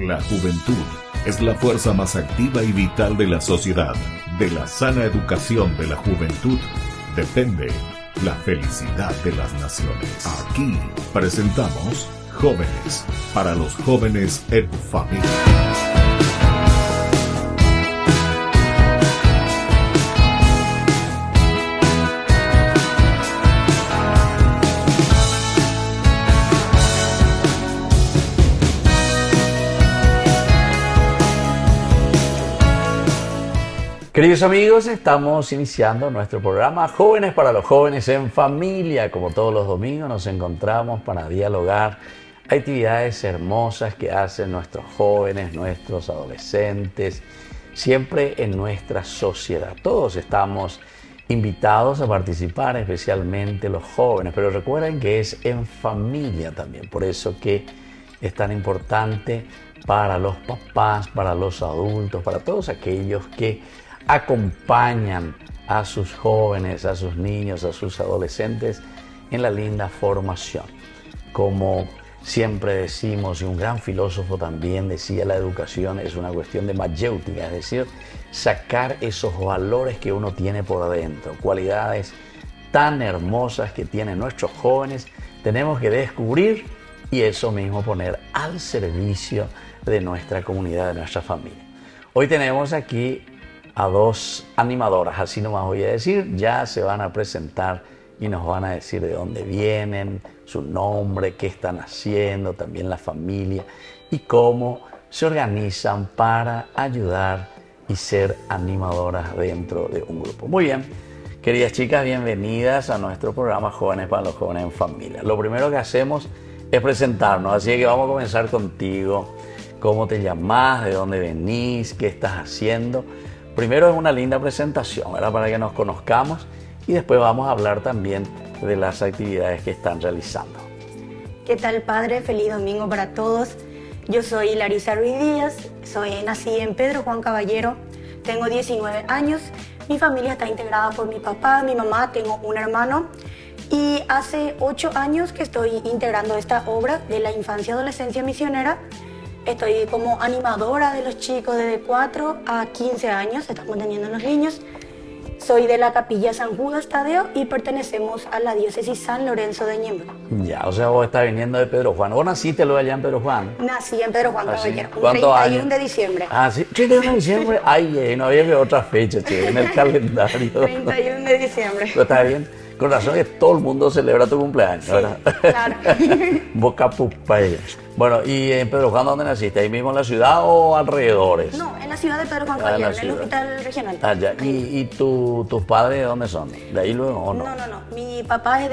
La juventud es la fuerza más activa y vital de la sociedad. De la sana educación de la juventud depende la felicidad de las naciones. Aquí presentamos Jóvenes, para los jóvenes en familia. Queridos amigos, estamos iniciando nuestro programa Jóvenes para los jóvenes en familia. Como todos los domingos nos encontramos para dialogar actividades hermosas que hacen nuestros jóvenes, nuestros adolescentes, siempre en nuestra sociedad. Todos estamos invitados a participar, especialmente los jóvenes, pero recuerden que es en familia también. Por eso que es tan importante para los papás, para los adultos, para todos aquellos que acompañan a sus jóvenes, a sus niños, a sus adolescentes en la linda formación. Como siempre decimos, y un gran filósofo también decía, la educación es una cuestión de mayéutica, es decir, sacar esos valores que uno tiene por adentro, cualidades tan hermosas que tienen nuestros jóvenes, tenemos que descubrir y eso mismo poner al servicio de nuestra comunidad, de nuestra familia. Hoy tenemos aquí a dos animadoras, así nomás voy a decir, ya se van a presentar y nos van a decir de dónde vienen, su nombre, qué están haciendo, también la familia y cómo se organizan para ayudar y ser animadoras dentro de un grupo. Muy bien, queridas chicas, bienvenidas a nuestro programa Jóvenes para los jóvenes en familia. Lo primero que hacemos es presentarnos, así que vamos a comenzar contigo. ¿Cómo te llamás? ¿De dónde venís? ¿Qué estás haciendo? Primero es una linda presentación, ¿verdad? Para que nos conozcamos y después vamos a hablar también de las actividades que están realizando. ¿Qué tal, padre? Feliz domingo para todos. Yo soy Larisa Ruiz Díaz, nací en Pedro Juan Caballero, tengo 19 años, mi familia está integrada por mi papá, mi mamá, tengo un hermano y hace 8 años que estoy integrando esta obra de la infancia y adolescencia misionera. Estoy como animadora de los chicos de 4 a 15 años, estamos teniendo los niños. Soy de la capilla San Judas Tadeo y pertenecemos a la diócesis San Lorenzo de Ñemby. Ya, o sea, vos estás viniendo de Pedro Juan. ¿Vos naciste luego allá en Pedro Juan? Nací en Pedro Juan Caballero, un ¿Cuántos 31 años? de diciembre. Ah, sí, 31 de diciembre. Ay, no había que otra fecha, che, en el calendario. 31 de diciembre. Pero está bien. Con razón que todo el mundo celebra tu cumpleaños, Sí, ¿verdad? claro. Boca Pupaya. Bueno, ¿y en Pedro Juan dónde naciste? ¿Ahí mismo en la ciudad o alrededores? No, en la ciudad de Pedro Juan Ah, en la Caballero, en el ciudad. hospital regional. Ah, ya. ¿Y tus padres de dónde son? ¿De ahí luego o no? No. Mi papá es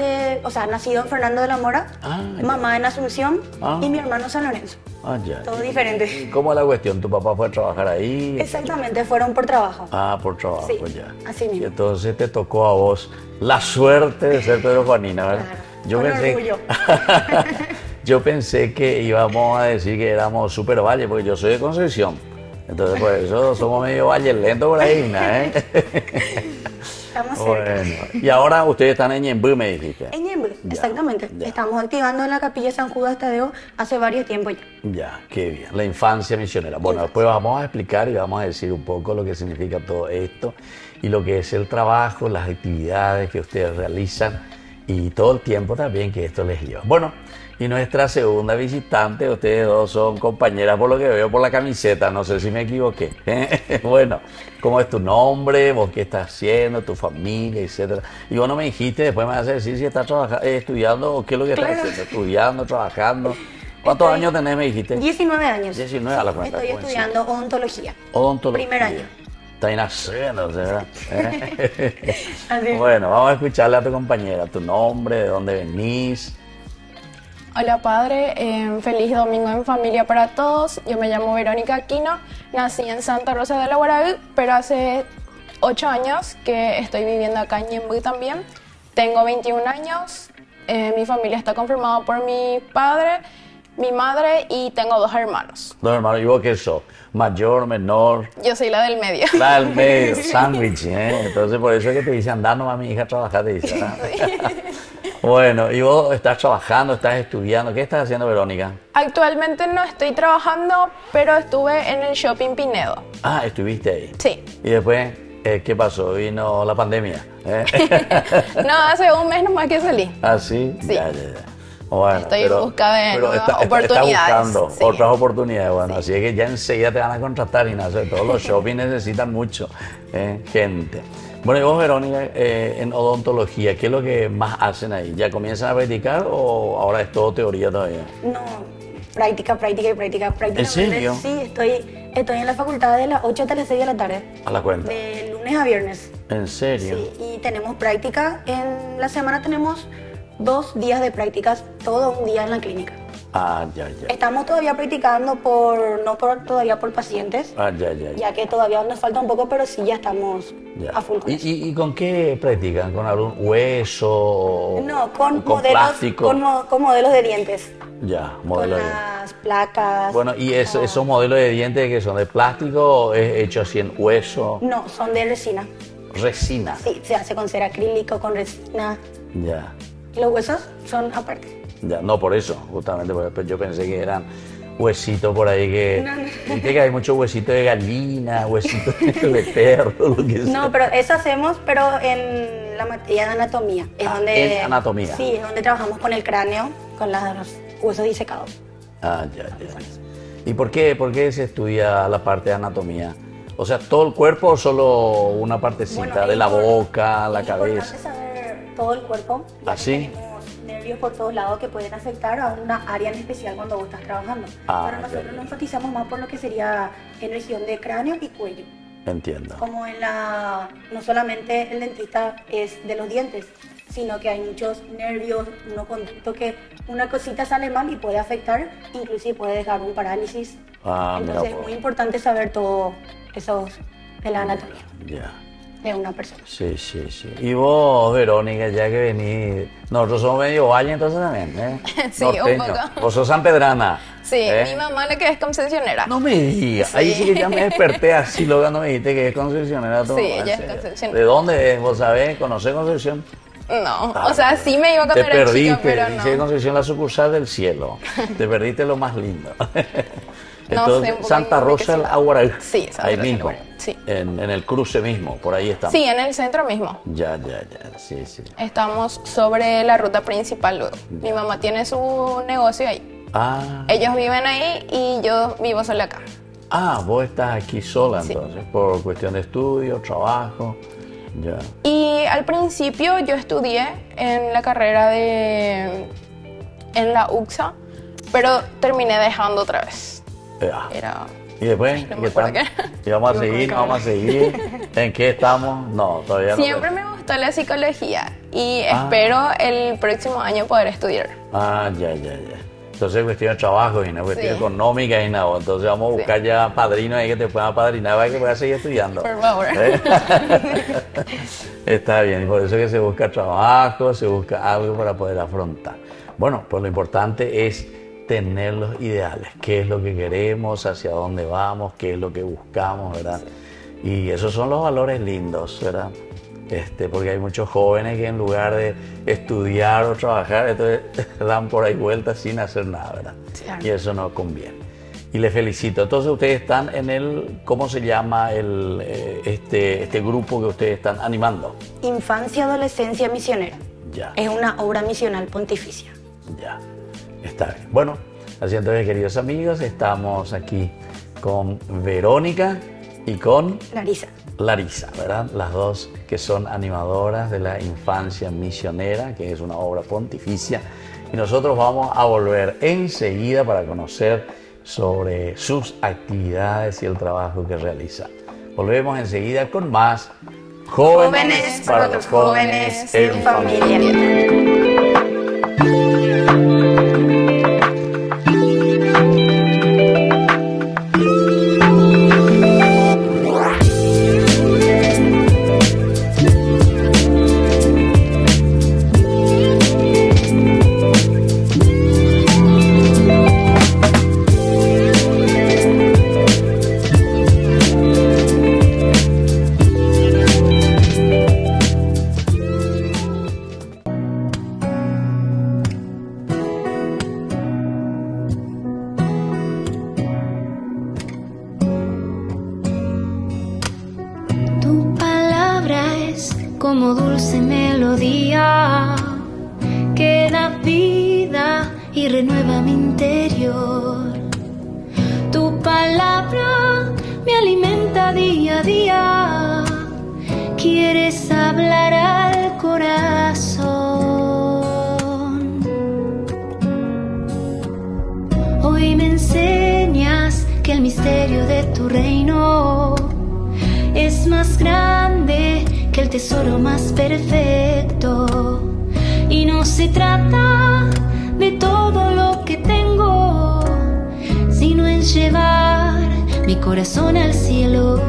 nacido en Fernando de la Mora, Ah, ya. mamá en Asunción Ah. y mi hermano San Lorenzo. Ah, ya. Todo diferente. ¿Y cómo es la cuestión? ¿Tu papá fue a trabajar ahí? Exactamente, fueron por trabajo. Ah, por trabajo, Sí, ya. así mismo. Y entonces te tocó a vos la suerte de ser Pedro Juanina, ¿verdad? Claro, con orgullo. Yo pensé que íbamos a decir que éramos Super Valle, porque yo soy de Concepción. Entonces, por eso somos medio valle lento por ahí, ¿no? Estamos cerca. Bueno, y ahora ustedes están en Ñemby, me dijiste. En Ñemby, Ya, exactamente. ya. Estamos activando en la capilla San Judas Tadeo hace varios tiempos ya. Ya, qué bien. La infancia misionera. Bueno, después vamos a explicar y vamos a decir un poco lo que significa todo esto y lo que es el trabajo, las actividades que ustedes realizan y todo el tiempo también que esto les lleva. Bueno, y nuestra segunda visitante, ustedes dos son compañeras por lo que veo por la camiseta, no sé si me equivoqué. Bueno, ¿cómo es tu nombre? ¿Vos qué estás haciendo? ¿Tu familia? Etcétera. Y vos no me dijiste, después me vas a decir si estás estudiando o qué es lo que estás Claro. haciendo, estudiando, trabajando. ¿Cuántos Estoy- años tenés, me dijiste? 19 años. 19 a la cuenta. Estoy estudiando odontología. Odontología. Primer año. Está inaceno, ¿verdad? Así es. Bueno, vamos a escucharle a tu compañera, tu nombre, de dónde venís. Hola padre, feliz domingo en familia para todos. Yo me llamo Verónica Aquino, nací en Santa Rosa de la Guaraví, pero hace 8 años que estoy viviendo acá en Ñemby también. Tengo 21 años, mi familia está conformada por mi padre, mi madre y tengo 2 hermanos. No, hermano, ¿y vos qué sos? Mayor, menor, Yo soy la del medio. la del medio, sándwich, ¿eh? Entonces por eso es que te dice, andá nomás mi hija a trabajar, te dice, ¿verdad? Bueno, y vos estás trabajando, estás estudiando. ¿Qué estás haciendo, Verónica? Actualmente no estoy trabajando, pero estuve en el Shopping Pinedo. Ah, estuviste ahí. Sí. Y después, ¿qué pasó? Vino la pandemia. No, hace un mes nomás que salí. ¿Ah, sí? Sí. Ya, ya, ya. Bueno, Estoy en busca de pero nuevas está oportunidades. buscando Sí. otras oportunidades. Bueno, así es que ya enseguida te van a contratar, Ignacio. Todos los shopping necesitan mucho gente. Bueno, y vos, Verónica, en odontología, ¿qué es lo que más hacen ahí? ¿Ya comienzan a practicar o ahora es todo teoría todavía? No, práctica, práctica y práctica. ¿En serio? Sí, estoy en la facultad de las 8 hasta las 6 de la tarde. A la cuenta. De lunes a viernes. ¿En serio? Sí, y tenemos práctica. En la semana tenemos 2 días de prácticas, todo un día en la clínica. Ah, ya, ya. Estamos todavía practicando todavía por pacientes, Ah, ya, ya, ya. ya que todavía nos falta un poco, pero sí ya estamos Ya. a full con eso. ¿Y con qué practican? ¿Con algún hueso? O No, con con modelos, plástico? con modelos de dientes, Ya, con modelo de las placas. Bueno, ¿y con- esos modelos de dientes que son de plástico o es hecho así en hueso? No, son de resina. Resina. Sí, se hace con cera acrílico, con resina. Ya, Y los huesos son aparte. ya. No por eso, justamente porque yo pensé que eran huesitos por ahí que... No, no. Viste que hay muchos huesitos de gallina, huesitos de perro, lo que sea. No, pero eso hacemos, pero en la materia de anatomía. Es donde, en anatomía. Sí, es donde trabajamos con el cráneo, con los huesos disecados. Ah, ya, ya. ¿Y por qué se estudia la parte de anatomía? O sea, ¿todo el cuerpo o solo una partecita Bueno, de la es impor- boca, la es cabeza? importante saber todo el cuerpo. Ya ¿Ah, que sí? Tenemos nervios por todos lados que pueden afectar a una área en especial cuando vos estás trabajando. Ah, Pero nosotros ya. nos enfatizamos más por lo que sería en región de cráneo y cuello. Entiendo. Como no solamente el dentista es de los dientes, sino que hay muchos nervios, uno conducto que una cosita sale mal y puede afectar, inclusive puede dejar un parálisis. Ah, mira, Entonces es pues. muy importante saber todo eso de la anatomía Ya. de una persona. Sí, sí, sí. Y vos, Verónica, ya que venís... Nosotros somos medio valle entonces también, ¿eh? Sí, un Norteño. poco. Vos sos sanpedrana. Sí, ¿eh? mi mamá lo que es concesionera. No me digas. Ahí sí Sí. que ya me desperté así, luego no me dijiste que es concesionera. tu Sí, mamá, ella es ¿en serio? concesionera. ¿De dónde es? ¿Vos sabés? ¿Conocés Concepción? No, Ah, o sea, sí me iba Te cuando era chica, perdiste, pero dice no. Concepción la sucursal del cielo. Te perdiste lo más lindo. No Entonces, sé, un poco Santa de Rosa del ubicación. Aguaraí. Sí, Santa ahí Rosa del mismo. Aguaraí, sí. En el cruce mismo, por ahí estamos. Sí, en el centro mismo. Ya, ya, ya. Sí, sí. Estamos sobre la ruta principal luego. Mi mamá tiene su negocio ahí. Ah, Ellos viven ahí y yo vivo sola acá. vos estás aquí sola Sí. entonces, por cuestión de estudio, trabajo. Ya. Y al principio yo estudié en la carrera en la UXA, pero terminé dejando otra vez. Ya. Era... ¿Y después? No me ¿Qué acuerdo tal? qué. ¿Y vamos a No me seguir? acuerdo. ¿Vamos a seguir? ¿En qué estamos? No, todavía no. Siempre me gustó la psicología y Ah. espero el próximo año poder estudiar. Ah, ya, ya, ya. Entonces es cuestión de trabajo y no es cuestión Sí. económica y nada. Entonces vamos a buscar ya padrinos ahí que te puedan apadrinar para que puedas seguir estudiando. Por favor. ¿Eh? Está bien, y por eso es que se busca trabajo, se busca algo para poder afrontar. Bueno, pues lo importante es tener los ideales, qué es lo que queremos, hacia dónde vamos, qué es lo que buscamos, ¿verdad? Y esos son los valores lindos, ¿verdad? Porque hay muchos jóvenes que en lugar de estudiar o trabajar, entonces dan por ahí vueltas sin hacer nada, ¿verdad? Claro. Y eso no conviene. Y les felicito. Entonces ustedes están en el, ¿cómo se llama este grupo que ustedes están animando? Infancia Adolescencia Misionera. Ya, Es una obra misional pontificia. ya. Está bien. Bueno, así entonces, queridos amigos, estamos aquí con Verónica y con Larisa. ¿verdad? Las dos que son animadoras de la Infancia Misionera, que es una obra pontificia. Y nosotros vamos a volver enseguida para conocer sobre sus actividades y el trabajo que realizan. Volvemos enseguida con más Jóvenes para los jóvenes en familia. como dulce melodía que da vida y renueva mi interior. Tu palabra me alimenta día a día, quieres hablar al corazón. Hoy me enseñas que el misterio de tu reino es más grande que el tesoro más perfecto. Y no se trata de todo lo que tengo, sino en llevar mi corazón al cielo.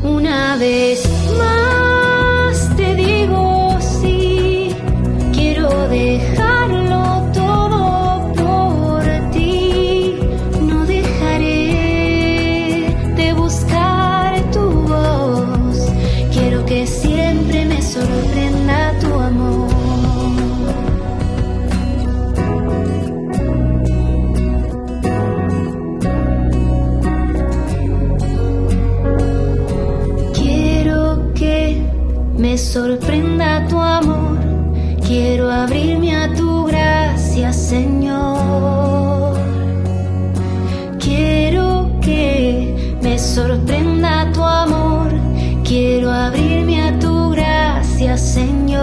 Una vez más te digo sí, quiero dejarlo todo por ti. No dejaré de buscar tu voz, quiero que siempre me sorprenda tu amor. Me sorprenda tu amor, quiero abrirme a tu gracia, Señor. Quiero que me sorprenda tu amor, quiero abrirme a tu gracia, Señor.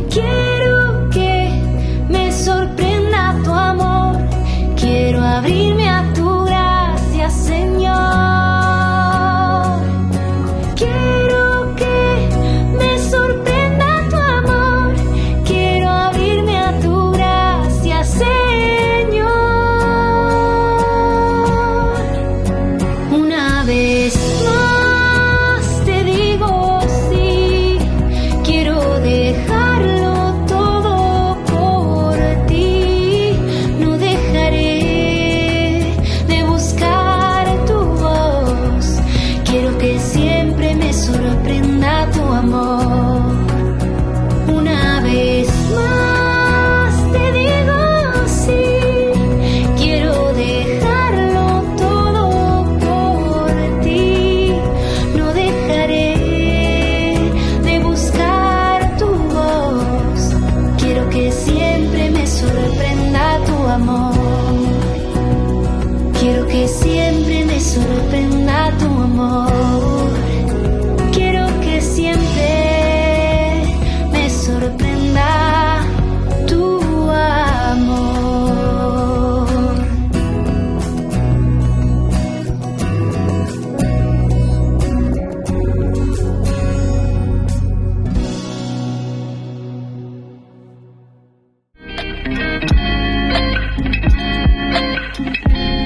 Quiero que me sorprenda tu amor, quiero abrirme a tu gracia, Señor.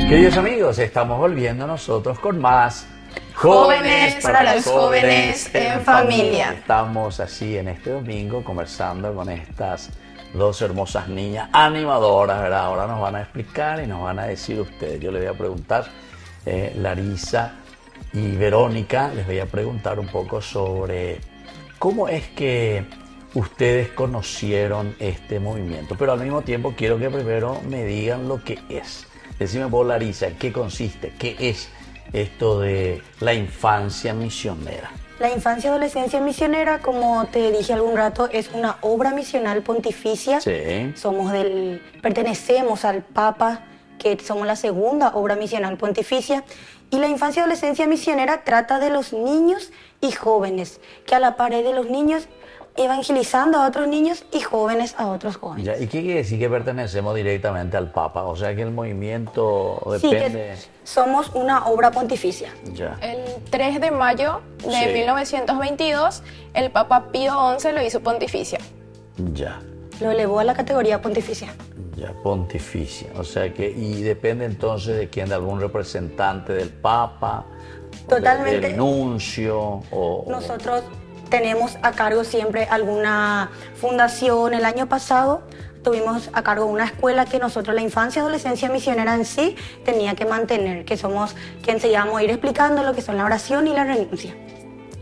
Queridos amigos, estamos volviendo nosotros con más Jóvenes para los jóvenes en familia. Estamos así en este domingo conversando con estas dos hermosas niñas animadoras, ¿verdad? Ahora nos van a explicar y nos van a decir ustedes. Yo les voy a preguntar, Larisa y Verónica, les voy a preguntar un poco sobre cómo es que ustedes conocieron este movimiento. Pero al mismo tiempo quiero que primero me digan lo que es. Decime vos, Larisa, ¿en qué consiste? ¿Qué es esto de la infancia misionera? La infancia y adolescencia misionera, como te dije algún rato, es una obra misional pontificia. Sí. Pertenecemos al Papa, que somos la segunda obra misional pontificia. Y la infancia y adolescencia misionera trata de los niños y jóvenes, que a la par de los niños evangelizando a otros niños y jóvenes a otros jóvenes. Ya, ¿y qué quiere decir que pertenecemos directamente al Papa? O sea que el movimiento depende... Sí, que somos una obra pontificia. Ya. El 3 de mayo de Sí. 1922, el Papa Pío XI lo hizo pontificia. Ya, Lo elevó a la categoría pontificia. ya, pontificia. O sea que, y depende entonces de quién, de algún representante del Papa, Totalmente. del nuncio, o... Nosotros tenemos a cargo siempre alguna fundación. El año pasado tuvimos a cargo una escuela que nosotros, la infancia y adolescencia misionera en sí, tenía que mantener, que somos quien se llama ir explicando lo que son la oración y la renuncia,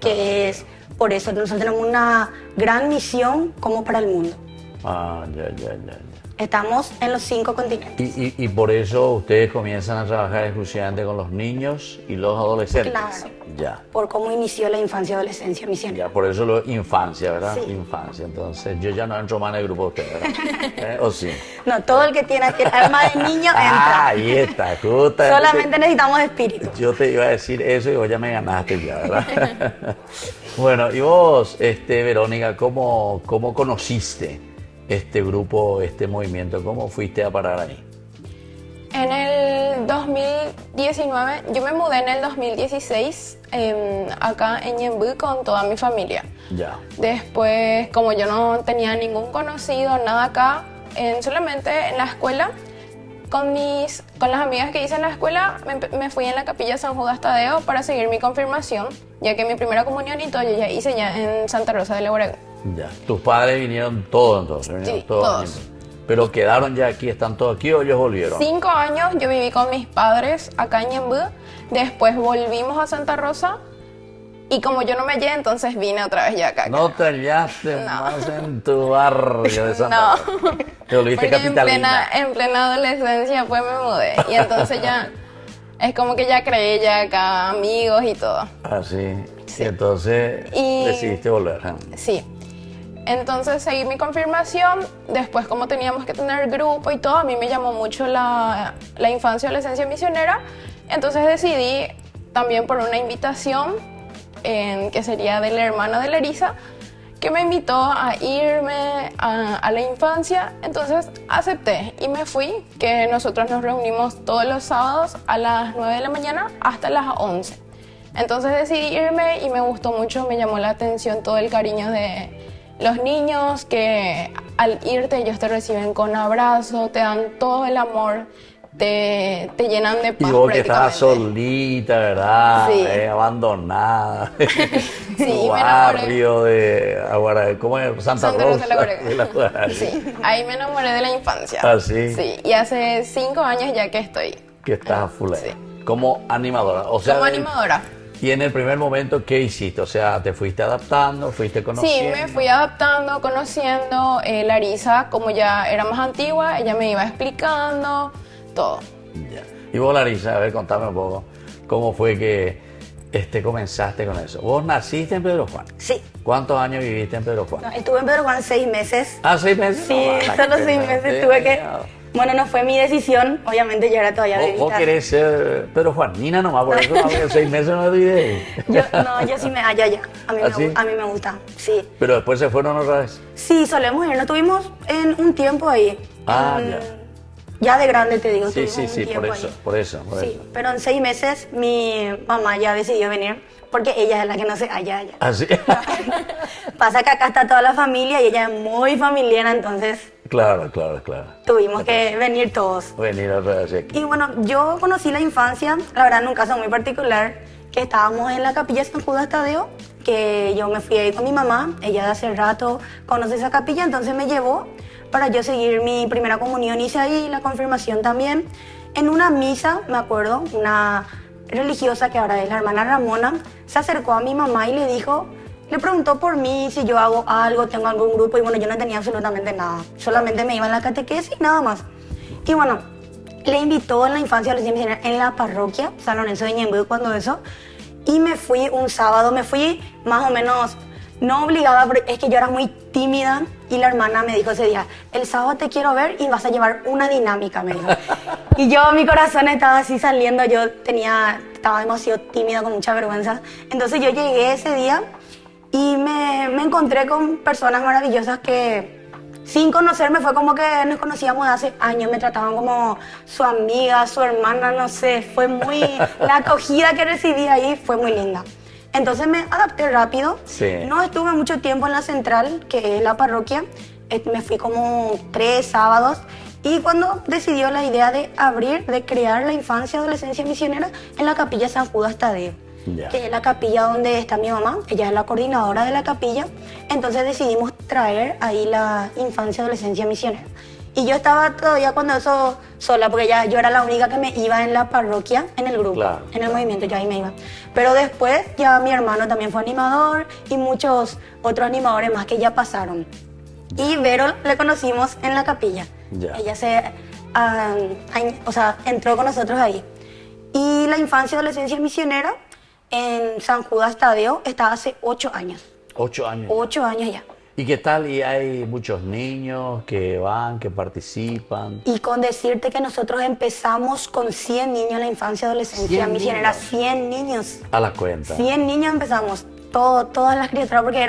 que es por eso nosotros tenemos una gran misión como para el mundo. Ah, ya. Estamos en los 5 continentes. Y por eso ustedes comienzan a trabajar exclusivamente con los niños y los adolescentes. Claro. Ya. Por cómo inició la infancia y adolescencia misionera. Ya, por eso lo infancia, ¿verdad? Sí. Infancia. Entonces, yo ya no entro más en el grupo de ustedes, ¿verdad? ¿O sí? No, todo el que tiene el alma de niño entra. Ahí está, justa. Solamente necesitamos espíritu. Yo te iba a decir eso y vos ya me ganaste ya, ¿verdad? Bueno, y vos, Verónica, ¿cómo conociste este grupo, este movimiento? ¿Cómo fuiste a parar ahí? En el 2019, yo me mudé en el 2016 acá en Ñemby con toda mi familia. Ya. Después, como yo no tenía ningún conocido, nada acá, solamente en la escuela, con las amigas que hice en la escuela, me fui en la capilla San Judas Tadeo para seguir mi confirmación, ya que mi primera comunión y todo yo ya hice ya en Santa Rosa de Leubarán. Ya. ¿Tus padres vinieron todos entonces? Sí, todos. ¿Pero quedaron ya aquí, están todos aquí o ellos volvieron? 5 años yo viví con mis padres acá en Ñemby, después volvimos a Santa Rosa y como yo no me hallé, entonces vine otra vez ya acá. No te hallaste más en tu barrio de Santa No. Rosa. Te volviste Porque capitalina. en plena adolescencia pues me mudé y entonces ya es como que ya creé ya acá amigos y todo. Así. Sí. Y entonces decidiste volver. ¿Eh? Sí. Entonces seguí mi confirmación, después como teníamos que tener grupo y todo, a mí me llamó mucho la infancia y adolescencia misionera, entonces decidí también por una invitación que sería de la hermana de Larisa, que me invitó a irme a la infancia, entonces acepté y me fui, que nosotros nos reunimos todos los sábados a las 9 de la mañana hasta las 11. Entonces decidí irme y me gustó mucho, me llamó la atención todo el cariño de los niños, que al irte ellos te reciben con abrazo, te dan todo el amor, te llenan de paz. Y vos que estabas prácticamente. solita, ¿verdad? Sí. Abandonada. Sí, Tu me barrio de Aguara, ¿cómo es? Santa Rosa. de la Guarega. de la Guarega. Sí, ahí me enamoré de la infancia. ¿Ah, sí? Sí, y hace 5 años ya que estoy Que estás full ahí. Sí. Como animadora. O sea, como animadora. Y en el primer momento, ¿qué hiciste? O sea, ¿te fuiste adaptando? ¿Fuiste Sí, conociendo? me fui adaptando, conociendo. Larisa, como ya era más antigua, ella me iba explicando todo. Ya. Y vos, Larisa, a ver, contame un poco. ¿Cómo fue que comenzaste con eso? ¿Vos naciste en Pedro Juan? Sí. ¿Cuántos años viviste en Pedro Juan? No, estuve en Pedro Juan 6 meses. ¿Ah, 6 meses? Sí, No, solo 6 meses tuve que... Bueno, no fue mi decisión, obviamente yo era todavía de ¿Vos querés ser Pedro Juanina nomás? Por eso no, 6 meses no te diré. yo sí me hallo allá. ¿Ah, sí? A mí me gusta, sí. Pero después se fueron otra vez. Sí, solemos ir, nos tuvimos en un tiempo ahí. Ah, En- ya. Ya de grande te digo, Sí, estuvimos sí, un sí, por tiempo eso, ahí. por eso. Sí, pero en 6 meses mi mamá ya decidió venir porque ella es la que no se halla allá. ¿Ah, sí? Pasa que acá está toda la familia y ella es muy familiar, entonces Claro. tuvimos que venir todos. Venir otra vez aquí. Y bueno, yo conocí la infancia, la verdad, en un caso muy particular, que estábamos en la capilla San Judas Tadeo, que yo me fui ahí con mi mamá, ella de hace rato conoce esa capilla, entonces me llevó para yo seguir mi primera comunión, hice ahí la confirmación también. En una misa, me acuerdo, una religiosa que ahora es la hermana Ramona, se acercó a mi mamá y le preguntó por mí si yo hago algo, tengo algún grupo, y bueno, yo no tenía absolutamente nada, solamente me iba en la catequesis y nada más. Y bueno, le invitó en la infancia a los misioneros en la parroquia, San Lorenzo de Ñemby, cuando eso, y me fui un sábado, me fui más o menos, no obligada, pero es que yo era muy tímida, y la hermana me dijo ese día, el sábado te quiero ver y vas a llevar una dinámica, me dijo. Y yo, mi corazón estaba así saliendo, estaba demasiado tímida, con mucha vergüenza, entonces yo llegué ese día, y me encontré con personas maravillosas que sin conocerme fue como que nos conocíamos de hace años, me trataban como su amiga, su hermana, no sé, la acogida que recibí ahí fue muy linda. Entonces me adapté rápido, Sí. no estuve mucho tiempo en la central, que es la parroquia, me fui como 3 sábados, y cuando decidió la idea de crear la infancia y adolescencia misionera en la capilla San Judas Tadeo. Ya. Que es la capilla donde está mi mamá, ella es la coordinadora de la capilla, entonces decidimos traer ahí la infancia y adolescencia misionera. Y yo estaba todavía cuando eso sola, porque yo era la única que me iba en la parroquia, en el grupo, Claro. en el movimiento, yo ahí me iba. Pero después ya mi hermano también fue animador y muchos otros animadores más que ya pasaron. Y Vero le conocimos en la capilla. Ya. Ella o sea, entró con nosotros ahí. Y la infancia y adolescencia misionera en San Judas Tadeo está hace 8 años. 8 años. 8 años ya. ¿Y qué tal? ¿Y hay muchos niños que van, que participan? Y con decirte que nosotros empezamos con 100 niños en la infancia y adolescencia 100 misionera. niños. 100 niños. A la cuenta. 100 niños empezamos. Todas las criaturas, porque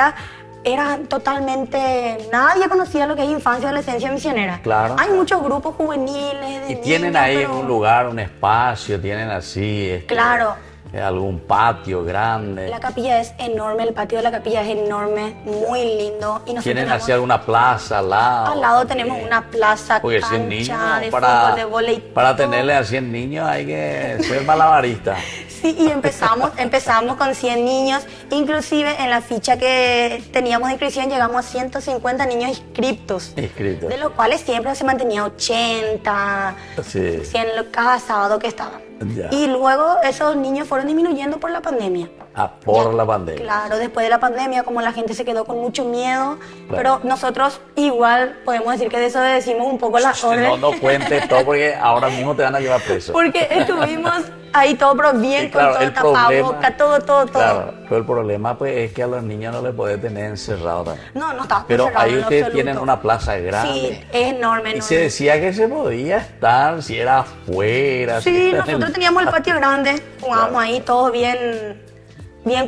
era totalmente... Nadie conocía lo que es infancia y adolescencia misionera. Claro. Hay muchos grupos juveniles de Y niños, tienen ahí pero- un lugar, un espacio, tienen así... Claro. algún patio grande. La capilla es enorme, el patio de la capilla es enorme, muy lindo. Y nosotros ¿Tienen tenemos- así alguna plaza al lado? Al lado tenemos una plaza, Porque cancha 100 niños, de para, fútbol, de vóley. para todo. tenerle a 100 niños hay que ser malabarista. Sí, y empezamos con 100 niños. Inclusive en la ficha que teníamos de inscripción llegamos a 150 niños inscriptos. Inscritos. De los cuales siempre se mantenía 80, Sí. 100 cada sábado que estaban. Ya. Y luego esos niños fueron disminuyendo por la pandemia. Ah, por Ya, la pandemia. Claro, después de la pandemia, como la gente se quedó con mucho miedo, pero nosotros igual podemos decir que desobedecimos un poco las órdenes. No cuentes todo porque ahora mismo te van a llevar preso. Porque estuvimos ahí todo, pero bien, Sí, claro, con el todo tapabocas, todo. Claro, pero el problema pues es que a los niños no les puede tener encerrado también. No estaba Pero cerrado ahí en lo ustedes absoluto. tienen una plaza grande. Sí, es enorme, Y se decía que se podía estar si era afuera. si Sí, era en nosotros teníamos el patio grande, jugábamos Claro. ahí todos bien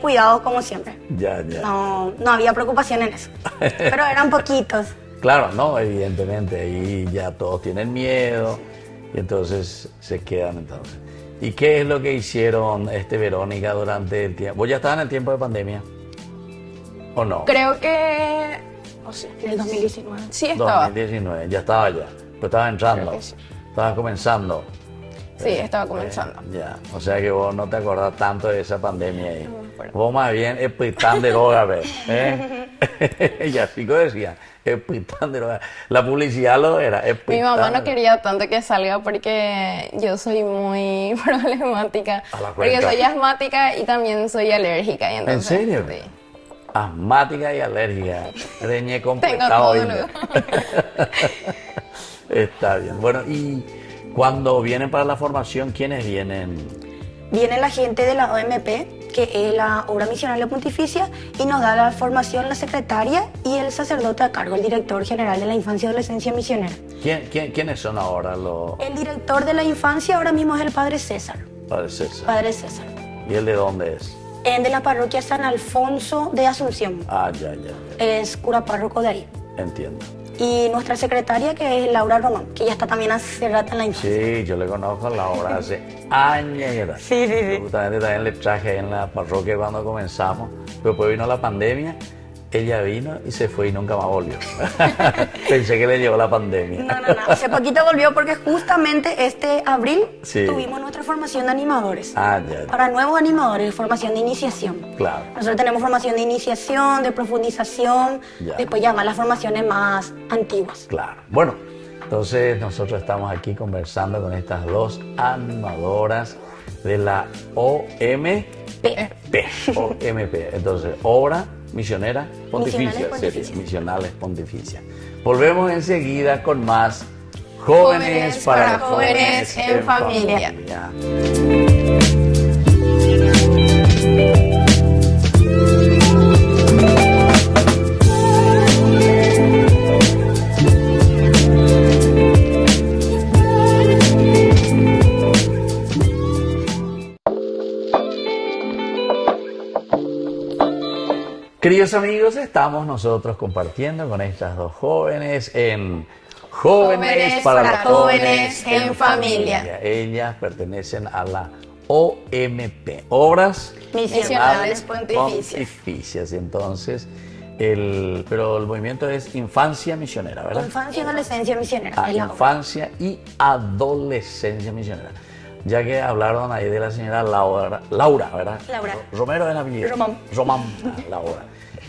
cuidados como siempre. Ya. No había preocupación en eso. Pero eran poquitos. Claro, no, evidentemente, ahí ya todos tienen miedo y entonces se quedan entonces. ¿Y qué es lo que hicieron Verónica durante el tiempo? ¿Vos ya estabas en el tiempo de pandemia? ¿O no? Creo que O sea, en el 2019. sí estaba. 2019, ya estaba ya. Pues estaba entrando, Creo que sí. estaba comenzando. Sí, estaba comenzando. Ya, o sea que vos no te acordás tanto de esa pandemia ahí. No me acuerdo. Vos más bien espitán de droga, ¿ves? Y así que decía, espitán de droga. La publicidad lo era, Mi espitán. mamá no quería tanto que salga porque yo soy muy problemática. A la Porque cuenta. soy asmática y también soy alérgica. Y entonces, serio? Sí. Asmática y alérgica. Reñé Tengo completado todo hoy. luego. Está bien. Bueno, y cuando vienen para la formación, ¿quiénes vienen? Viene la gente de la OMP, que es la Obra Misional Pontificia, y nos da la formación la secretaria y el sacerdote a cargo, el director general de la Infancia y Adolescencia Misionera. ¿Quiénes son ahora los El director de la infancia ahora mismo es el padre César. padres César? Padre César. ¿Y él de dónde es? De la parroquia San Alfonso de Asunción. Ah, ya. Es cura párroco de ahí. Entiendo. Y nuestra secretaria, que es Laura Román, que ya está también hace rato en la infancia. Sí, yo le conozco a Laura hace años. Sí. Justamente también le traje ahí en la parroquia cuando comenzamos. Pero después vino la pandemia, ella vino y se fue y nunca más volvió. Pensé que le llegó la pandemia. No. Hace poquito volvió porque justamente este abril Sí. tuvimos nuestra formación de animadores. Ah, ya. Para nuevos animadores, formación de iniciación. Claro. Nosotros tenemos formación de iniciación, de profundización, Ya. después ya más las formaciones más antiguas. Claro. Bueno, entonces nosotros estamos aquí conversando con estas dos animadoras de la OMP. OMP. Entonces, Obra Misionera Pontificia. Misionales Pontificia. Sería, Misionales Pontificia. Volvemos enseguida con más Jóvenes para Jóvenes en Familia. Queridos amigos, estamos nosotros compartiendo con estas dos jóvenes en Jóvenes para Jóvenes en Familia. Ellas pertenecen a la OMP, Obras Misionales Pontificias. Pontificias. Entonces, pero el movimiento es Infancia Misionera, ¿verdad? Infancia y adolescencia misionera. Ah, es la obra. infancia y adolescencia misionera. Ya que hablaron ahí de la señora Laura, ¿verdad? Laura. Romero de apellido. Román. Laura.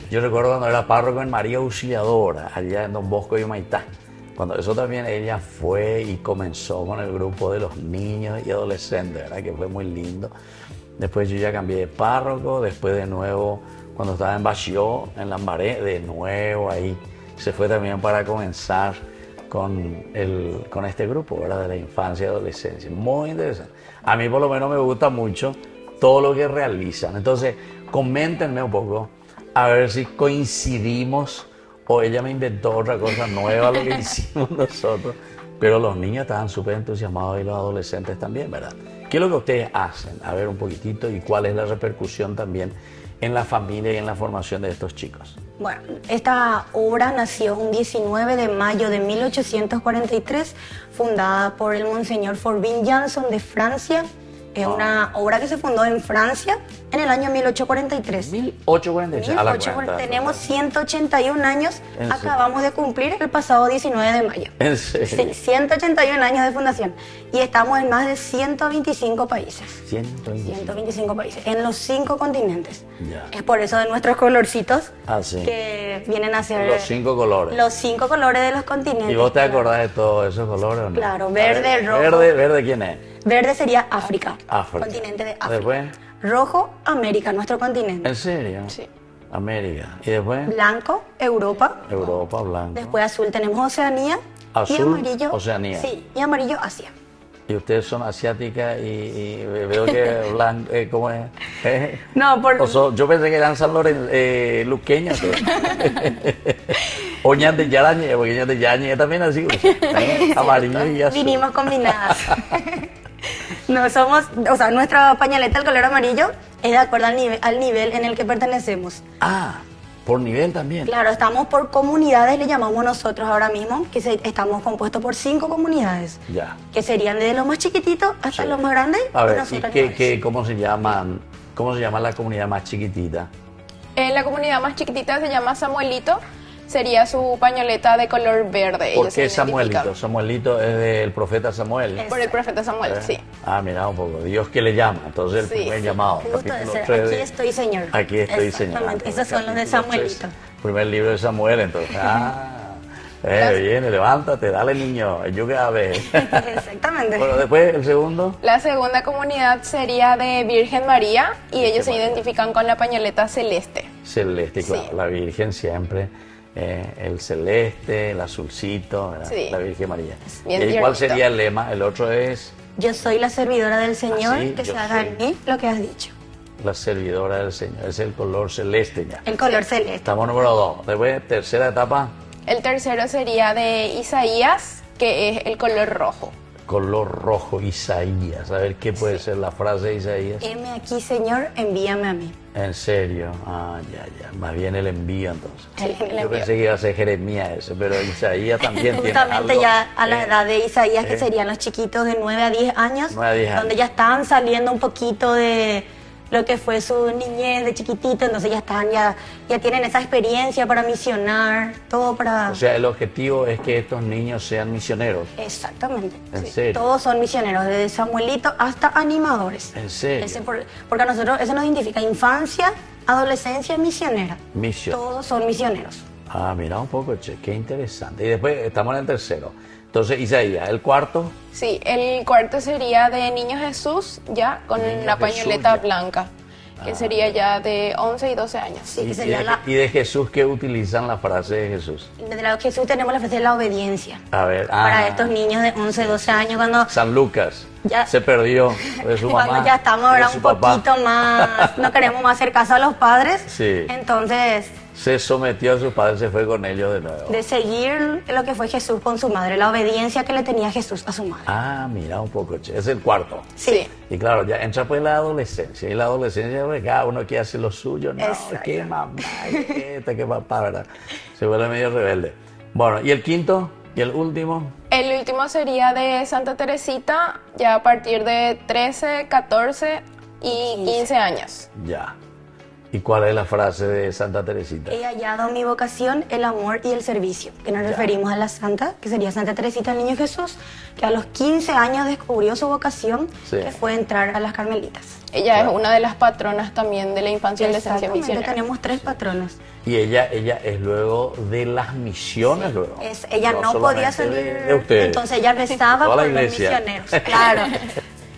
Yo recuerdo cuando era párroco en María Auxiliadora, allá en Don Bosco y Humaitá. Cuando eso también ella fue y comenzó con el grupo de los niños y adolescentes, ¿verdad? Que fue muy lindo. Después yo ya cambié de párroco, después de nuevo, cuando estaba en Bachió, en Lambaré, de nuevo ahí. Se fue también para comenzar con este grupo, ¿verdad? De la infancia y adolescencia. Muy interesante. A mí por lo menos me gusta mucho todo lo que realizan. Entonces, coméntenme un poco, a ver si coincidimos o ella me inventó otra cosa nueva a lo que hicimos nosotros. Pero los niños estaban súper entusiasmados y los adolescentes también, ¿verdad? ¿Qué es lo que ustedes hacen? A ver un poquitito y cuál es la repercusión también en la familia y en la formación de estos chicos. Bueno, esta obra nació un 19 de mayo de 1843, fundada por el Monseñor Forbin Janson de Francia. Es una obra que se fundó en Francia en el año 1843. 1843, a la cuenta. Tenemos 181 años, acabamos de cumplir el pasado 19 de mayo. ¿En serio? Sí, 181 años de fundación. Y estamos en más de 125 países. 125 países, en los 5 continentes. Ya. Es por eso de nuestros colorcitos Sí. que vienen a ser Los 5 colores. los 5 colores de los continentes. ¿Y vos te acordás de todos esos colores o no? Claro, verde, rojo. ¿Verde quién es? Verde sería África, África. continente de África. Después, Rojo, América, nuestro continente. ¿en serio? Sí. América. Y después, Blanco, Europa. Europa, blanco. Después azul tenemos Oceanía. Azul, y amarillo, Oceanía. Sí, y amarillo, Asia. Y ustedes son asiáticas y veo que blanco, ¿cómo es? No, por... Yo pensé que eran San Lorenzo, luqueñas. O ñas de Yarañe, porque ñas de Yañe también así, amarillo y azul. Vinimos combinadas. No somos, o sea, nuestra pañaleta, el color amarillo, es de acuerdo al nivel en el que pertenecemos. Ah, por nivel también. Claro, estamos por comunidades, le llamamos nosotros ahora mismo, que estamos compuestos por 5 comunidades. Ya. Que serían desde los más chiquititos hasta Sí. los más grandes. A ver, ¿y nosotros iguales. cómo se llama la comunidad más chiquitita? La comunidad más chiquitita se llama Samuelito, sería su pañoleta de color verde. ¿Por ellos se qué Samuelito? identifican. Samuelito es del profeta Samuel. Es- Por el profeta Samuel, sí. Ah, mira un poco. Dios que le llama. Entonces el Sí, primer sí. llamado. Justo capítulo ese, 3 aquí de- estoy, Señor. Aquí estoy, Señor. Exactamente, esos son los de Capítulo Samuelito. 3, primer libro de Samuel, entonces. Viene, levántate, dale niño. Yo que a ver. Exactamente. Bueno, después el segundo. La segunda comunidad sería de Virgen María y ellos se identifican con la pañoleta celeste. Celeste, claro. Sí. La Virgen siempre. El celeste, el azulcito, ¿verdad? Sí. La Virgen María. Bien ¿Y cuál tiernito. sería el lema? El otro es Yo soy la servidora del Señor, sí, que yo se haga en soy. mí lo que has dicho. la servidora del Señor. Es el color celeste ya. El color celeste. Estamos número 2. Después, tercera etapa, El tercero sería de Isaías, que es el color rojo. color rojo, Isaías. A ver, ¿qué puede ser la frase de Isaías? Heme aquí, Señor, envíame a mí. En serio. Ah, ya. Más bien el envío entonces. El Yo envío. pensé que iba a ser Jeremías ese, pero Isaías también tiene Justamente algo. ya a la edad de Isaías, que eh. serían los chiquitos de 9 a 10 años, 9 a 10 años. donde ya estaban saliendo un poquito de lo que fue su niñez de chiquitito, entonces ya tienen esa experiencia para misionar, todo para... O sea, el objetivo es que estos niños sean misioneros. Exactamente. ¿En Sí. serio? Todos son misioneros, desde Samuelito hasta animadores. ¿En serio? Porque a nosotros eso nos identifica infancia, adolescencia, misionera. Misión. Todos son misioneros. Ah, mira un poco, che, qué interesante. Y después estamos en el tercero. Entonces, Isaías, el cuarto, Sí, el cuarto sería de Niño Jesús, ya con Niño la Jesús, pañoleta ya. blanca, que sería ya de 11 y 12 años. Sí, que y, sería y de Jesús, ¿qué utilizan la frase de Jesús? Desde la Jesús tenemos la frase de la obediencia. A ver, Para estos niños de 11, 12 años, cuando San Lucas Ya. se perdió de su mamá. cuando ya estamos ahora de su un papá. poquito más, no queremos más hacer caso a los padres, Sí. entonces Se sometió a sus padres, se fue con ellos de nuevo. de seguir lo que fue Jesús con su madre, la obediencia que le tenía Jesús a su madre. Ah, mira un poco, che, es el cuarto. Sí. Y claro, ya entra pues la adolescencia. Y la adolescencia, pues, cada uno quiere hacer lo suyo. No, Exacto. qué mamá, qué papá, ¿verdad? Se vuelve medio rebelde. Bueno, ¿y el quinto? ¿Y el último? El último sería de Santa Teresita, ya a partir de 13, 14 y 15 años. Ya. ¿Y cuál es la frase de Santa Teresita? He hallado mi vocación, el amor y el servicio, que nos referimos a la santa, que sería Santa Teresita del Niño Jesús, que a los 15 años descubrió su vocación, Sí. que fue entrar a las Carmelitas. Ella Claro. es una de las patronas también de la infancia y adolescencia Exactamente, misionera. tenemos 3 patronos. Y ella es luego de las misiones, luego. Ella no podía solamente salir, de ustedes. entonces ella rezaba Toda la por los iglesia. misioneros, claro.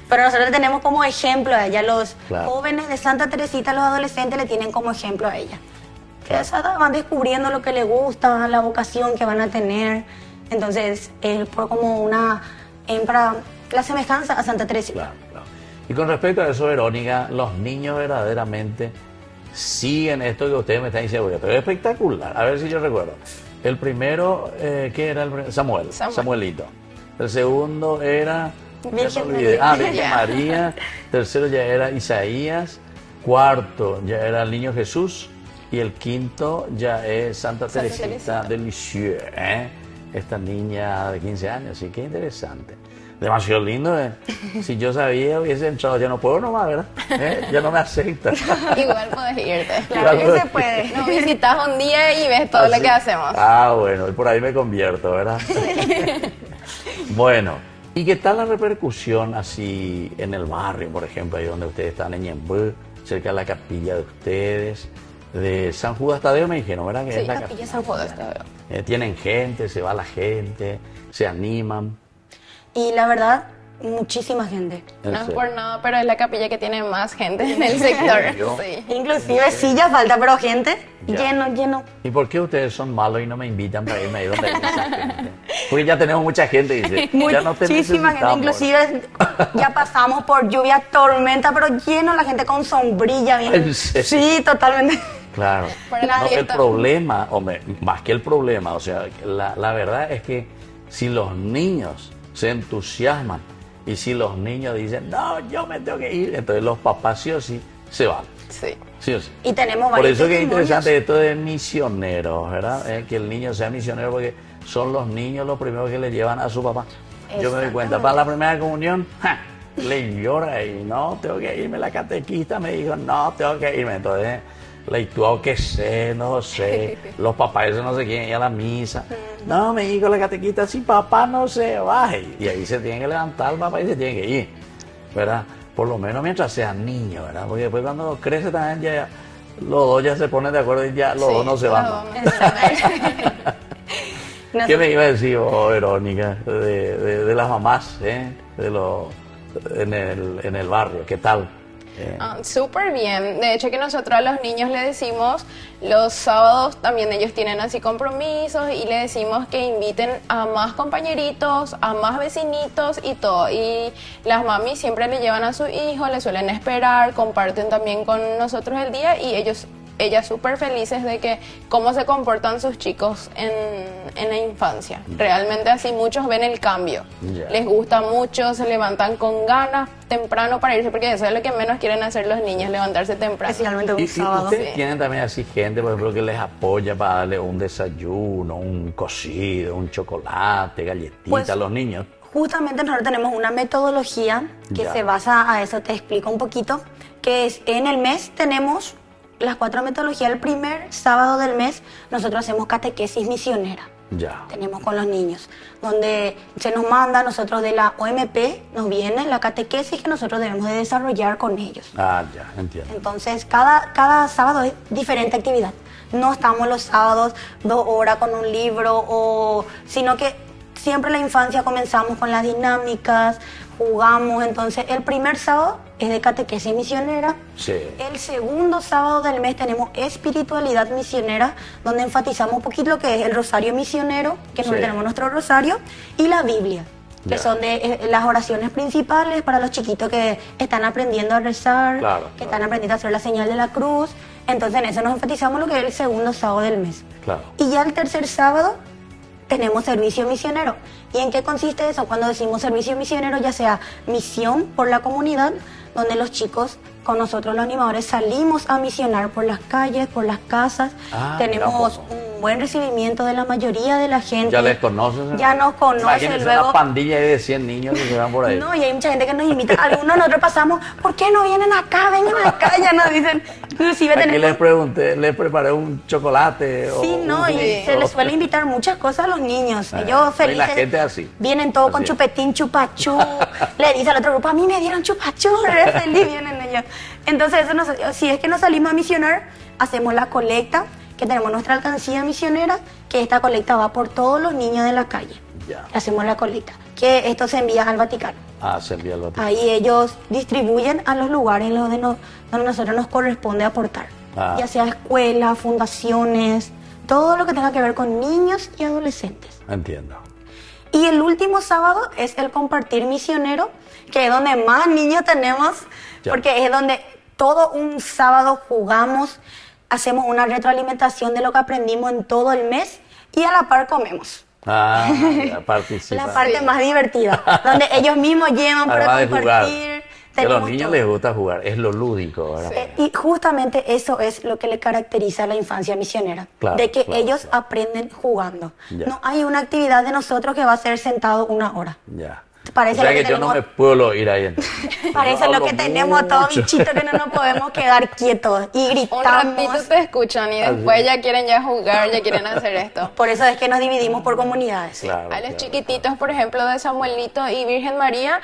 Pero nosotros tenemos como ejemplo a ella, los Claro. jóvenes de Santa Teresita, los adolescentes le tienen como ejemplo a ella. Que Claro. esa edad van descubriendo lo que les gusta, la vocación que van a tener. Entonces, por como para la semejanza a Santa Teresita. Claro, claro. Y con respecto a eso, Verónica, los niños verdaderamente siguen esto que ustedes me están diciendo, pero es espectacular. A ver si yo recuerdo. El primero, ¿qué era el primero? Samuelito. El segundo era... Virgen Virgen María. Tercero ya era Isaías. Cuarto ya era el niño Jesús. Y el quinto ya es Santa Teresita de Lisieux, esta niña de 15 años. Sí, qué interesante. Demasiado lindo, Si yo sabía, hubiese entrado. Ya no puedo nomás, ¿verdad? Ya no me acepta. Igual puedes irte. Claro que se puede. Nos visitas un día y ves todo lo que hacemos. Bueno, y por ahí me convierto, ¿verdad? Bueno, ¿y qué tal la repercusión así en el barrio, por ejemplo, ahí donde ustedes están en Ñemby, cerca de la capilla de ustedes, de San Judas Tadeo, me dijeron, ¿verdad? Que Sí, es la capilla San Judas Tadeo. Tienen gente, se va la gente, se animan. Y la verdad, muchísima gente. No es por nada, pero es la capilla que tiene más gente en el sector. serio? Sí. Inclusive sí ya falta, pero gente, Ya. lleno. ¿Y por qué ustedes son malos y no me invitan para irme ahí donde hay mucha gente? Porque ya tenemos mucha gente, dice. Ya no te Muchísima gente, necesitamos. inclusive ya pasamos por lluvia, tormenta, pero lleno la gente con sombrilla. Bien. ¿En serio? Sí, totalmente. Claro. Para No, nadie el está- problema, hombre, más que el problema, o sea, la verdad es que si los niños se entusiasman y si los niños dicen, no, yo me tengo que ir, entonces los papás sí o sí se van. Sí. Sí o sí. Y tenemos Por varios eso que es testimonios. interesante esto de misioneros, ¿verdad? Que el niño sea misionero porque son los niños los primeros que le llevan a su papá. Yo me doy cuenta, para la primera comunión, le llora y no, tengo que irme. La catequista me dijo, no, tengo que irme. Entonces, le digo, que sé, no sé. Los papás esos no se quieren ir a la misa. No, me dijo la catequista, si papá no se va. Y ahí se tiene que levantar el papá y se tiene que ir, ¿verdad? Por lo menos mientras sean niños, ¿verdad? Porque después cuando crece también ya los dos ya se ponen de acuerdo y ya los dos no se van. No ¿Qué sé. me iba a decir vos, Verónica, de las mamás, en el barrio? ¿Qué tal? Súper bien. De hecho que nosotros a los niños le decimos, los sábados también ellos tienen así compromisos y le decimos que inviten a más compañeritos, a más vecinitos y todo. Y las mamis siempre le llevan a su hijo, le suelen esperar, comparten también con nosotros el día y ellas súper felices de que cómo se comportan sus chicos en la infancia. Realmente así muchos ven el cambio. Ya. Les gusta mucho, se levantan con ganas temprano para irse, porque eso es lo que menos quieren hacer los niños, levantarse temprano. Especialmente un ¿Y sábado. ustedes sí. tienen también así gente, por ejemplo, que les apoya para darle un desayuno, un cocido, un chocolate, galletitas Pues, a los niños? Justamente nosotros tenemos una metodología que Ya. se basa a eso, te explico un poquito, que es en el mes tenemos las 4 metodologías. El primer sábado del mes nosotros hacemos catequesis misionera. Ya. Tenemos con los niños, donde se nos manda, nosotros de la OMP, nos viene la catequesis que nosotros debemos de desarrollar con ellos. Ah, ya, entiendo. Entonces, cada sábado es diferente actividad. No estamos los sábados 2 horas con un libro, sino que siempre en la infancia comenzamos con las dinámicas, jugamos. Entonces, el primer sábado es de catequesis misionera. Sí. El segundo sábado del mes tenemos espiritualidad misionera, donde enfatizamos un poquito lo que es el rosario misionero, que nosotros Sí. tenemos nuestro rosario, y la Biblia, que Ya. son de las oraciones principales para los chiquitos que están aprendiendo a rezar, Claro, que claro. están aprendiendo a hacer la señal de la cruz. Entonces en eso nos enfatizamos lo que es el segundo sábado del mes. Claro. Y ya el tercer sábado tenemos servicio misionero. ¿Y en qué consiste eso? Cuando decimos servicio misionero, ya sea misión por la comunidad, donde los chicos con nosotros los animadores salimos a misionar por las calles, por las casas. Ah, Tenemos mira un buen recibimiento de la mayoría de la gente. ¿Ya les conoces? Ya nos conocen. Imagínense Luego una pandilla de 100 niños que se van por ahí. no, y hay mucha gente que nos invita. Algunos nosotros pasamos, ¿por qué no vienen acá? Vengan acá, ya nos dicen. Inclusive Aquí tenemos... les pregunté, les preparé un chocolate. Sí, o no, un y jugo. se les suele invitar muchas cosas a los niños. Ah, Ellos y la felices. gente así. Vienen todos con Así. chupetín, chupachú. Le dice al otro grupo, a mí me dieron chupachú. Re feliz vienen ellos. Entonces, si es que nos salimos a misionar, hacemos la colecta, que tenemos nuestra alcancía misionera, que esta colecta va por todos los niños de la calle. Ya. Hacemos la colecta, que esto se envía al Vaticano. Ah, se envía el Vaticano. Ahí ellos distribuyen a los lugares donde nosotros nos corresponde aportar. Ah. Ya sea escuelas, fundaciones, todo lo que tenga que ver con niños y adolescentes. Entiendo. Y el último sábado es el compartir misionero, que es donde más niños tenemos, Ya. porque es donde todo un sábado jugamos, hacemos una retroalimentación de lo que aprendimos en todo el mes y a la par comemos. Ah, ya participa. La parte más divertida, donde ellos mismos llevan para Además de jugar. compartir. Que a los tenemos niños todo. les gusta jugar, es lo lúdico, ¿verdad? Y justamente eso es lo que le caracteriza a la infancia misionera, Claro, de que claro, ellos claro. aprenden jugando. Ya. No hay una actividad de nosotros que va a ser sentado una hora. Ya. Parece o sea lo que que yo no tenemos- me puedo ir ahí. Parece Yo lo hablo que tenemos todos mucho. bichitos que no nos podemos quedar quietos y Un gritamos. ratito te escuchan y después ya quieren ya jugar, ya quieren hacer esto. Por eso es que nos dividimos por comunidades. Claro, A los claro. chiquititos, por ejemplo, de Samuelito y Virgen María,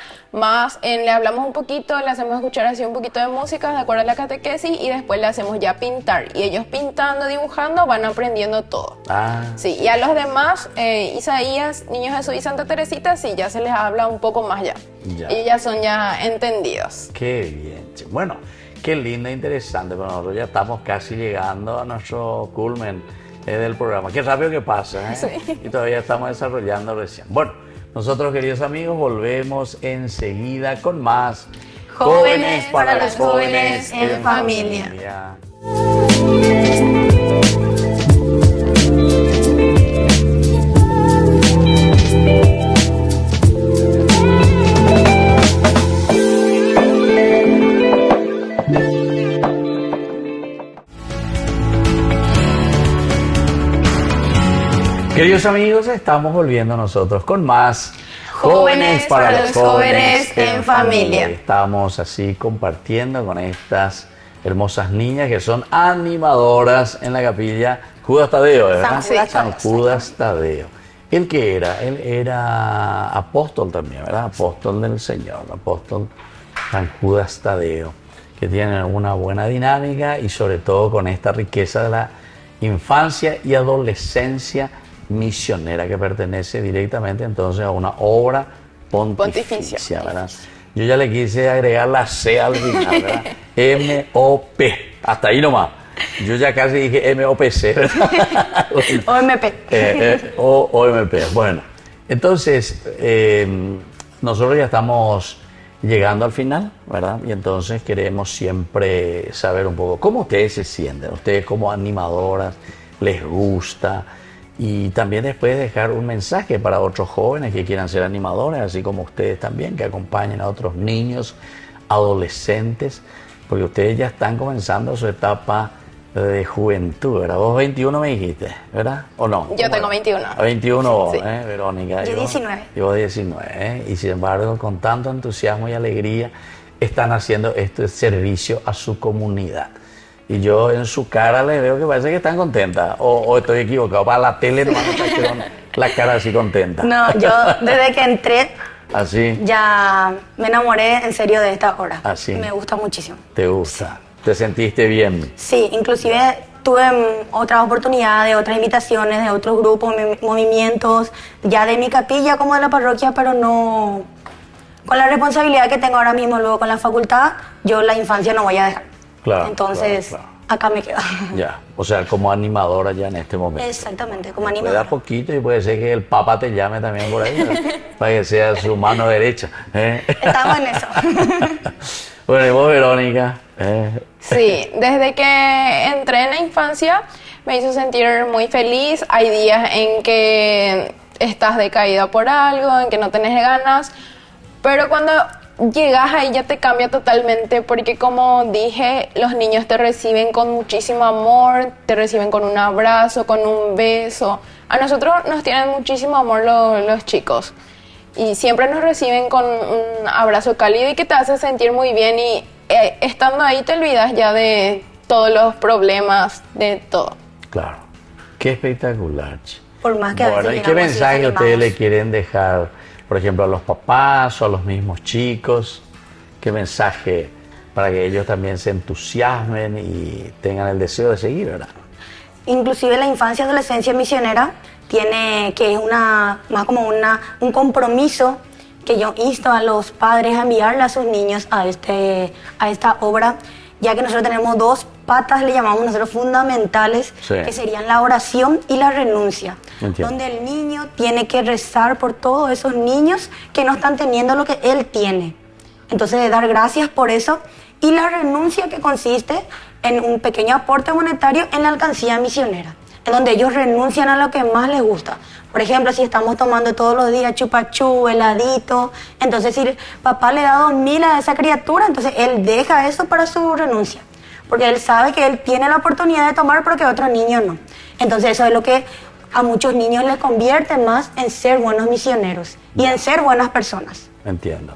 le hablamos un poquito, le hacemos escuchar así un poquito de música de acuerdo a la catequesis y después le hacemos ya pintar. Y ellos pintando, dibujando, van aprendiendo todo. Ah, Sí, y a los demás, Isaías, Niño Jesús y Santa Teresita, sí, ya se les habla un poco más ya. Ya. Y ya son ya entendidos. qué bien. che. Bueno, qué lindo e interesante, pero nosotros ya estamos casi llegando a nuestro culmen del programa. Qué rápido que pasa, ¿eh? Sí. Y todavía estamos desarrollando recién. Bueno, nosotros, queridos amigos, volvemos enseguida con más Jóvenes para los jóvenes en familia. Queridos amigos, estamos volviendo nosotros con más Jóvenes para los jóvenes en familia. Estamos así compartiendo con estas hermosas niñas que son animadoras en la capilla Judas Tadeo, ¿verdad? San Judas San Tadeo. Judas Tadeo. ¿Él qué era? Él era apóstol también, ¿verdad? Apóstol del Señor, apóstol San Judas Tadeo, que tiene una buena dinámica y sobre todo con esta riqueza de la infancia y adolescencia misionera que pertenece directamente entonces a una obra pontificia, Pontificia. ¿verdad? Yo ya le quise agregar la C al final, ¿verdad? M-O-P, hasta ahí nomás. Yo ya casi dije M-O-P-C, ¿verdad? OMP. O OMP. Bueno, entonces nosotros ya estamos llegando al final, ¿verdad? Y entonces queremos siempre saber un poco cómo ustedes se sienten, ustedes como animadoras, les gusta, y también después dejar un mensaje para otros jóvenes que quieran ser animadores, así como ustedes también, que acompañen a otros niños, adolescentes, porque ustedes ya están comenzando su etapa de juventud, ¿verdad? Vos 21 me dijiste, ¿verdad? ¿O no? Yo tengo 21. 21 vos, Sí. Verónica. Yo y vos- 19. Y vos 19, ¿eh? Y sin embargo, con tanto entusiasmo y alegría, están haciendo este servicio a su comunidad. Y yo en su cara les veo que parece que están contentas. O estoy equivocado. Para la tele nomás me trajeron la cara así contenta. No, yo desde que entré Así, ya me enamoré en serio de esta obra. Así. Me gusta muchísimo. te gusta. Te sentiste bien. Sí, inclusive tuve otras oportunidades, otras invitaciones de otros grupos, movimientos, ya de mi capilla como de la parroquia, pero no... Con la responsabilidad que tengo ahora mismo luego con la facultad, yo la infancia no voy a dejar. Claro, Entonces, claro, claro. acá me quedo. Ya. O sea, como animadora ya en este momento. Exactamente, como Puede animadora. dar poquito y puede ser que el Papa te llame también por ahí, ¿verdad? Para que sea su mano derecha. ¿eh? Estamos en eso. Bueno, y vos, Verónica. Sí, desde que entré en la infancia me hizo sentir muy feliz. Hay días en que estás decaída por algo, en que no tenés ganas, pero cuando llegas ahí ya te cambia totalmente porque, como dije, los niños te reciben con muchísimo amor, te reciben con un abrazo, con un beso. A nosotros nos tienen muchísimo amor los chicos y siempre nos reciben con un abrazo cálido y que te hace sentir muy bien, y estando ahí te olvidas ya de todos los problemas, de todo. Claro. Qué espectacular. che. Por más que a Bueno, veces ¿y qué llegamos mensaje desanimados. ustedes le quieren dejar, por ejemplo, a los papás o a los mismos chicos? ¿Qué mensaje para que ellos también se entusiasmen y tengan el deseo de seguir, verdad? Inclusive la infancia y adolescencia misionera tiene que es más como un compromiso que yo insto a los padres a enviarle a sus niños a esta obra, ya que nosotros tenemos dos patas, le llamamos nosotros fundamentales, Sí. que serían la oración y la renuncia. Entiendo. donde el niño tiene que rezar por todos esos niños que no están teniendo lo que él tiene. Entonces, de dar gracias por eso, y la renuncia que consiste en un pequeño aporte monetario en la alcancía misionera, en donde ellos renuncian a lo que más les gusta. Por ejemplo, si estamos tomando todos los días chupachú, heladito, entonces si papá le da 2.000 a esa criatura, entonces él deja eso para su renuncia, porque él sabe que él tiene la oportunidad de tomar, pero que otro niño no. Entonces eso es lo que a muchos niños les convierte más en ser buenos misioneros y en ser buenas personas. Entiendo.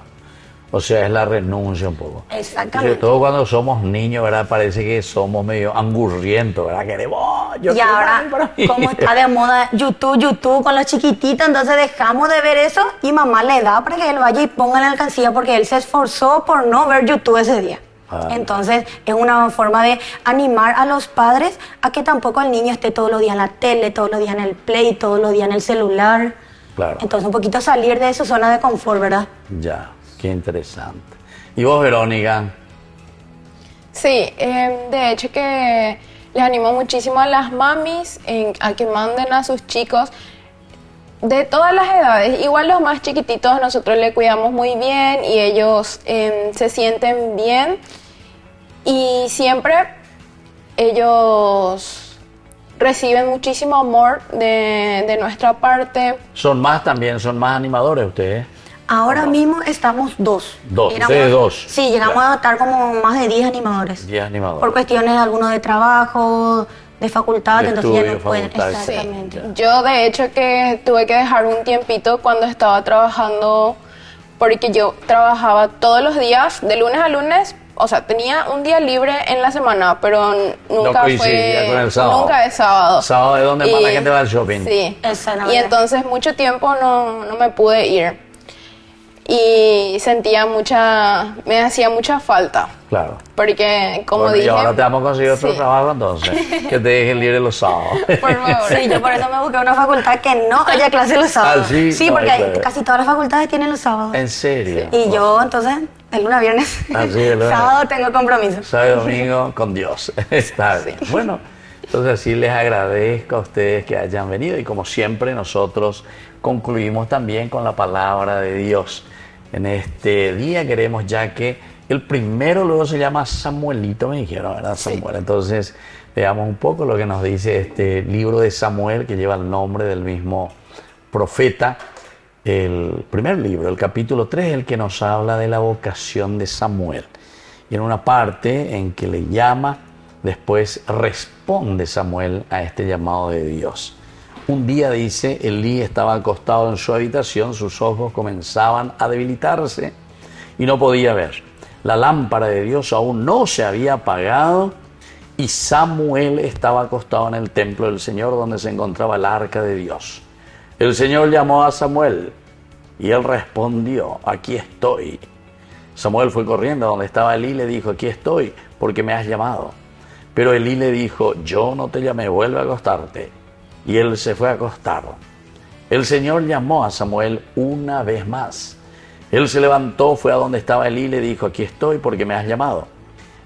O sea, es la renuncia un poco. Exactamente. Sobre todo cuando somos niños, ¿verdad? Parece que somos medio angurrientos, ¿verdad? Queremos, yo Y quiero ahora, también para mí. como está de moda YouTube con los chiquititos, entonces dejamos de ver eso y mamá le da para que él vaya y ponga la alcancía porque él se esforzó por no ver YouTube ese día. Ah. Entonces, es una forma de animar a los padres a que tampoco el niño esté todos los días en la tele, todos los días en el Play, todos los días en el celular. Claro. Entonces, un poquito salir de su zona de confort, ¿verdad? Ya, qué interesante. ¿Y vos, Verónica? Sí, de hecho que les animo muchísimo a las mamis a que manden a sus chicos de todas las edades. Igual los más chiquititos nosotros le cuidamos muy bien y ellos se sienten bien y siempre ellos reciben muchísimo amor de nuestra parte. Son más animadores ustedes. Ahora mismo estamos dos. Dos, ustedes dos. Sí, llegamos Ya. a estar como más de 10 animadores. 10 animadores. Por cuestiones algunos de trabajo, de facultad, De entonces ya estudio, no pueden. facultad, sí. Exactamente. Yo de hecho que tuve que dejar un tiempito cuando estaba trabajando porque yo trabajaba todos los días, de lunes a lunes, o sea, tenía un día libre en la semana, pero nunca coincidía fue, con el sábado. nunca es sábado. Sábado es donde más la gente va al shopping. Sí, Exactamente. y entonces mucho tiempo no me pude ir y me hacía mucha falta, Claro. porque como Bueno, dije... y ahora te vamos a conseguir otro Sí. trabajo entonces, que te dejen libre los sábados. Por favor. Sí, yo por eso me busqué una facultad que no haya clase los sábados. Ah, sí, no, porque claro. casi todas las facultades tienen los sábados. ¿En serio? Y yo, entonces, de lunes a viernes, Ah, sí, de lunes. sábado tengo compromiso. Sábado y domingo con Dios. Está bien. Bueno, entonces sí les agradezco a ustedes que hayan venido y como siempre nosotros concluimos también con la palabra de Dios. En este día queremos ya que el primero luego se llama Samuelito, me dijeron, ¿verdad? Samuel. Entonces veamos un poco lo que nos dice este libro de Samuel que lleva el nombre del mismo profeta. El primer libro, el capítulo 3, el que nos habla de la vocación de Samuel. Y en una parte en que le llama, después responde Samuel a este llamado de Dios. Un día, dice, Elí estaba acostado en su habitación, sus ojos comenzaban a debilitarse y no podía ver. La lámpara de Dios aún no se había apagado y Samuel estaba acostado en el templo del Señor donde se encontraba el arca de Dios. El Señor llamó a Samuel y él respondió, aquí estoy. Samuel fue corriendo a donde estaba Elí y le dijo, aquí estoy, porque me has llamado. Pero Elí le dijo, yo no te llamé, vuelve a acostarte. Y él se fue a acostar. El Señor llamó a Samuel una vez más. Él se levantó, fue a donde estaba Elí y le dijo, aquí estoy, porque me has llamado.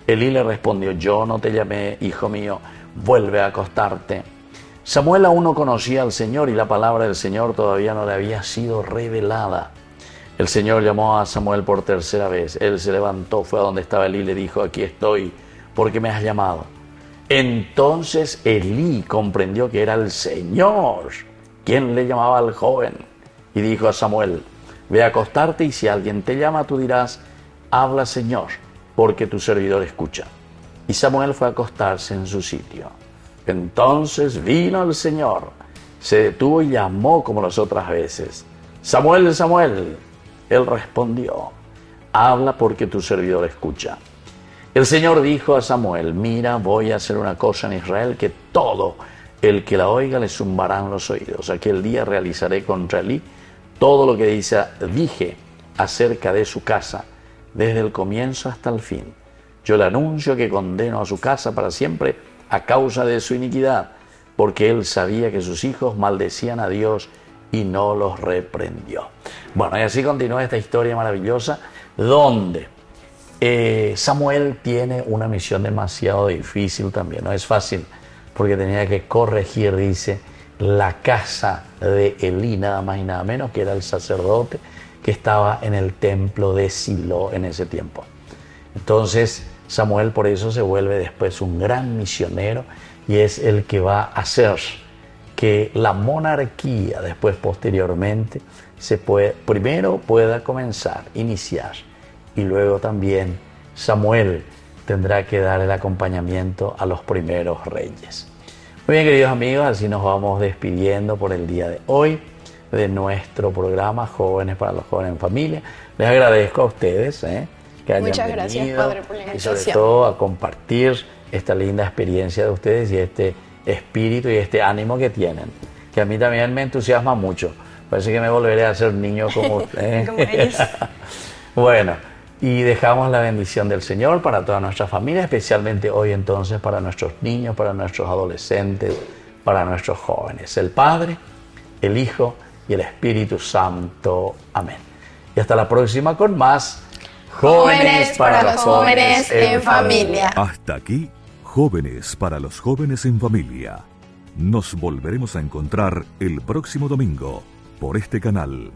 Elí le respondió, yo no te llamé, hijo mío, vuelve a acostarte. Samuel aún no conocía al Señor y la palabra del Señor todavía no le había sido revelada. El Señor llamó a Samuel por tercera vez. Él se levantó, fue a donde estaba Elí y le dijo, aquí estoy, porque me has llamado. Entonces Elí comprendió que era el Señor quien le llamaba al joven y dijo a Samuel, ve a acostarte y si alguien te llama tú dirás, habla Señor, porque tu servidor escucha. Y Samuel fue a acostarse en su sitio. Entonces vino el Señor, se detuvo y llamó como las otras veces. Samuel, Samuel. Él respondió, habla porque tu servidor escucha. El Señor dijo a Samuel, mira, voy a hacer una cosa en Israel que todo el que la oiga le zumbarán los oídos. Aquel día realizaré contra Elí todo lo que dije acerca de su casa, desde el comienzo hasta el fin. Yo le anuncio que condeno a su casa para siempre a causa de su iniquidad, porque él sabía que sus hijos maldecían a Dios y no los reprendió. Bueno, y así continúa esta historia maravillosa, donde Samuel tiene una misión demasiado difícil también. No es fácil, porque tenía que corregir, dice, la casa de Elí, nada más y nada menos, que era el sacerdote que estaba en el templo de Silo en ese tiempo. Entonces Samuel por eso se vuelve después un gran misionero y es el que va a hacer que la monarquía después posteriormente primero pueda comenzar, iniciar, y luego también Samuel tendrá que dar el acompañamiento a los primeros reyes. Muy bien, queridos amigos, así nos vamos despidiendo por el día de hoy de nuestro programa Jóvenes para los Jóvenes en Familia. Les agradezco a ustedes que hayan Muchas venido, gracias, Padre, por la y sobre invitación. todo a compartir esta linda experiencia de ustedes y este espíritu y este ánimo que tienen, que a mí también me entusiasma mucho. Parece que me volveré a ser niño como ustedes. Como ellos. Bueno, y dejamos la bendición del Señor para toda nuestra familia, especialmente hoy entonces para nuestros niños, para nuestros adolescentes, para nuestros jóvenes. El Padre, el Hijo y el Espíritu Santo. Amén. Y hasta la próxima con más Jóvenes para los jóvenes en familia. Hasta aquí, Jóvenes para los Jóvenes en Familia. Nos volveremos a encontrar el próximo domingo por este canal.